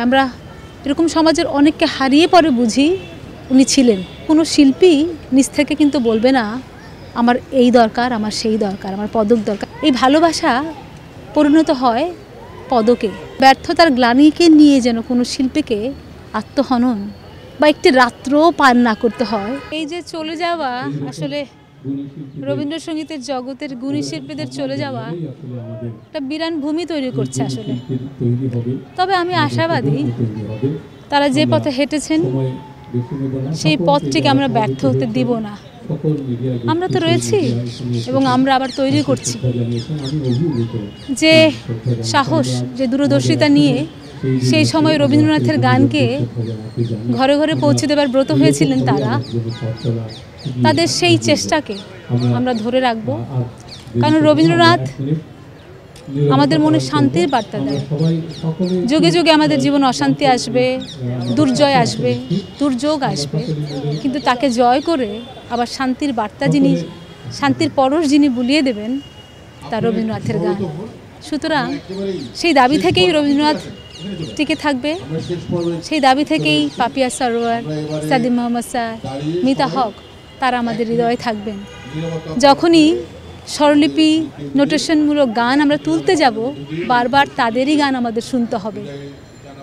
আমরা এরকম সমাজের অনেককে হারিয়ে পরে বুঝি উনি ছিলেন। কোনো শিল্পী নিজ থেকে কিন্তু বলবে না আমার এই দরকার, আমার সেই দরকার, আমার পদক দরকার। এই ভালোবাসা পরিণত হয় পদকে। ব্যর্থতার গ্লানিকে নিয়ে যেন কোনো শিল্পীকে আত্মহনন বা একটি রাত্রও পার না করতে হয়। এই যে চলে যাওয়া, আসলে রবীন্দ্রসঙ্গীতের জগতের গুণী শিল্পীদের চলে যাওয়া একটা বিরান ভূমি তৈরি করছে আসলে। তবে আমি আশাবাদী তারা যে পথে হেঁটেছেন সেই পথটিকে আমরা ব্যর্থ হতে দিব না। আমরা তো রয়েছি এবং আমরা আবার তৈরি করছি। যে সাহস, যে দূরদর্শিতা নিয়ে সেই সময় রবীন্দ্রনাথের গানকে ঘরে ঘরে পৌঁছে দেবার ব্রত হয়েছিলেন তাদের সেই চেষ্টাকে আমরা ধরে রাখব। কারণ রবীন্দ্রনাথ আমাদের মনে শান্তির বার্তা দেয়। যুগে যুগে আমাদের জীবনে অশান্তি আসবে, দুর্জয় আসবে, দুর্যোগ আসবে, কিন্তু তাকে জয় করে আবার শান্তির বার্তা যিনি, শান্তির পরশ যিনি বুলিয়ে দেবেন, তা রবীন্দ্রনাথের গান। সুতরাং সেই দাবি থেকেই রবীন্দ্রনাথ টিকে থাকবে, সেই দাবি থেকেই পাপিয়া সরোয়ার, সাদিম মোহাম্মদ স্যার, মিতা হক তারা আমাদের হৃদয়ে থাকবেন। যখনই স্বরলিপি নোটেশনমূলক গান আমরা তুলতে যাব, বারবার তাদেরই গান আমাদের শুনতে হবে।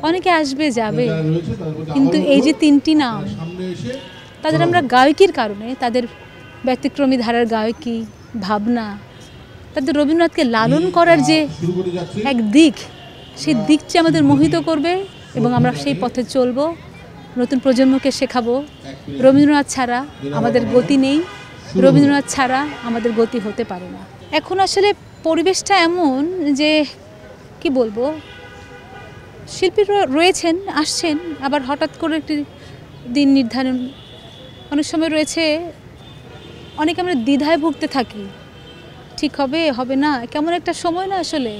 অনেকে আসবে যাবে, কিন্তু এই যে তিনটি নাম, তাদের আমরা গায়কির কারণে, তাদের ব্যতিক্রমী ধারার গায়কি, ভাবনা, তাদের রবীন্দ্রনাথকে লালন করার যে এক দিক, সেই দিকটি আমাদের মোহিত করবে এবং আমরা সেই পথে চলব। নতুন প্রজন্মকে শেখাবো রবীন্দ্রনাথ ছাড়া আমাদের গতি নেই, রবীন্দ্রনাথ ছাড়া আমাদের গতি হতে পারে না। এখন আসলে পরিবেশটা এমন যে কি বলবো, শিল্পী রয়েছেন, আসছেন, আবার হঠাৎ করে একটি দিন নির্ধারণ, অনেক সময় রয়েছে, অনেকে আমরা দ্বিধায় ভুগতে থাকি, ঠিক হবে হবে না, কেমন একটা সময় না আসলে।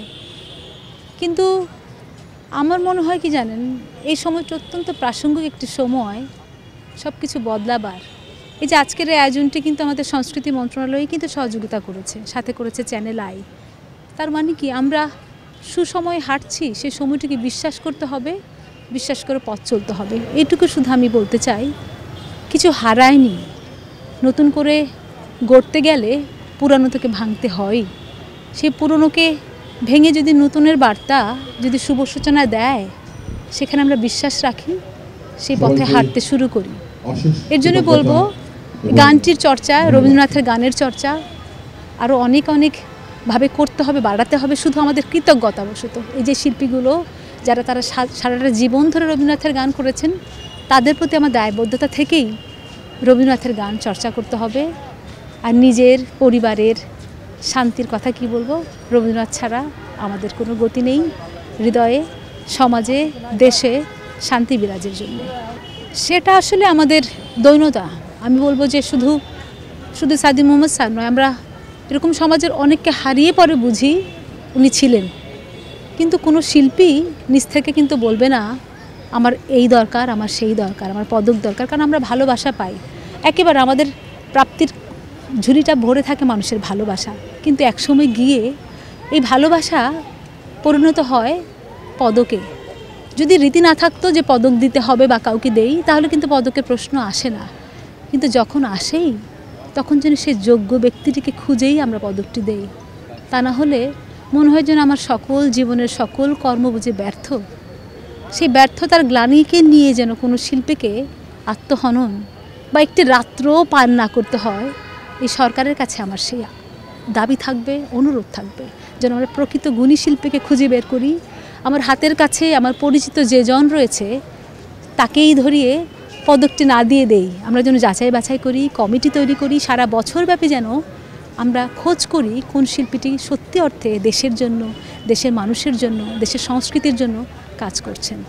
কিন্তু আমার মনে হয় কি জানেন, এই সময়টা অত্যন্ত প্রাসঙ্গিক একটি সময়, সব কিছু বদলাবার। এই যে আজকের এই আয়োজনটি কিন্তু আমাদের সংস্কৃতি মন্ত্রণালয় কিন্তু সহযোগিতা করেছে, সাথে করেছে চ্যানেল আই। তার মানে কি আমরা সুসময়ে হাঁটছি, সেই সময়টিকে বিশ্বাস করতে হবে, বিশ্বাস করে পথ চলতে হবে। এইটুকু শুধু আমি বলতে চাই, কিছু হারায়নি। নতুন করে গড়তে গেলে পুরানো থেকে ভাঙতে হয়। সেই পুরনোকে ভেঙে যদি নতুনের বার্তা যদি শুভ সূচনা দেয়, সেখানে আমরা বিশ্বাস রাখি, সেই পথে হাঁটতে শুরু করি। এর জন্য বলবো গানটির চর্চা, রবীন্দ্রনাথের গানের চর্চা আরও অনেক অনেকভাবে করতে হবে, বাড়াতে হবে। শুধু আমাদের কৃতজ্ঞতাবশত এই যে শিল্পীগুলো যারা তারা সারাটা জীবন ধরে রবীন্দ্রনাথের গান করেছেন, তাদের প্রতি আমার দায়বদ্ধতা থেকেই রবীন্দ্রনাথের গান চর্চা করতে হবে। আর নিজের পরিবারের শান্তির কথা কি বলবো, রবীন্দ্রনাথ ছাড়া আমাদের কোনো গতি নেই। হৃদয়ে, সমাজে, দেশে শান্তি বিরাজের জন্য সেটা আসলে আমাদের দৈনতা। আমি বলবো যে শুধু সাদিম মোহাম্মদ স্যার নয়, আমরা এরকম সমাজের অনেককে হারিয়ে পরে বুঝি উনি ছিলেন। কিন্তু কোনো শিল্পী নিজ থেকে কিন্তু বলবে না আমার এই দরকার, আমার সেই দরকার, আমার পদক দরকার। কারণ আমরা ভালোবাসা পাই, একেবারে আমাদের প্রাপ্তির ঝুলিটা ভরে থাকে মানুষের ভালোবাসা। কিন্তু একসময় গিয়ে এই ভালোবাসা পরিণত হয় পদকে। যদি রীতি না থাকতো যে পদক দিতে হবে বা কাউকে দেই, তাহলে কিন্তু পদকের প্রশ্ন আসে না। কিন্তু যখন আসেই, তখন যেন সেই যোগ্য ব্যক্তিটিকে খুঁজেই আমরা পদকটি দেই। তা না হলে মনে হয় যেন আমার সকল জীবনের সকল কর্ম বুঝে ব্যর্থ। সেই ব্যর্থতার গ্লানিকে নিয়ে যেন কোনো শিল্পীকে আত্মহনন বা একটি রাত্রও পার না করতে হয়, এই সরকারের কাছে আমার সেই দাবি থাকবে, অনুরোধ থাকবে যেন আমরা প্রকৃত গুণী শিল্পীকে খুঁজে বের করি। আমার হাতের কাছে আমার পরিচিত যে জন রয়েছে, তাকেই ধরিয়ে পদকটি না দিয়ে দেই। আমরা যেন যাচাই বাছাই করি, কমিটি তৈরি করি, সারা বছরব্যাপী যেন আমরা খোঁজ করি কোন শিল্পীটি সত্যি অর্থে দেশের জন্য, দেশের মানুষের জন্য, দেশের সংস্কৃতির জন্য কাজ করছেন।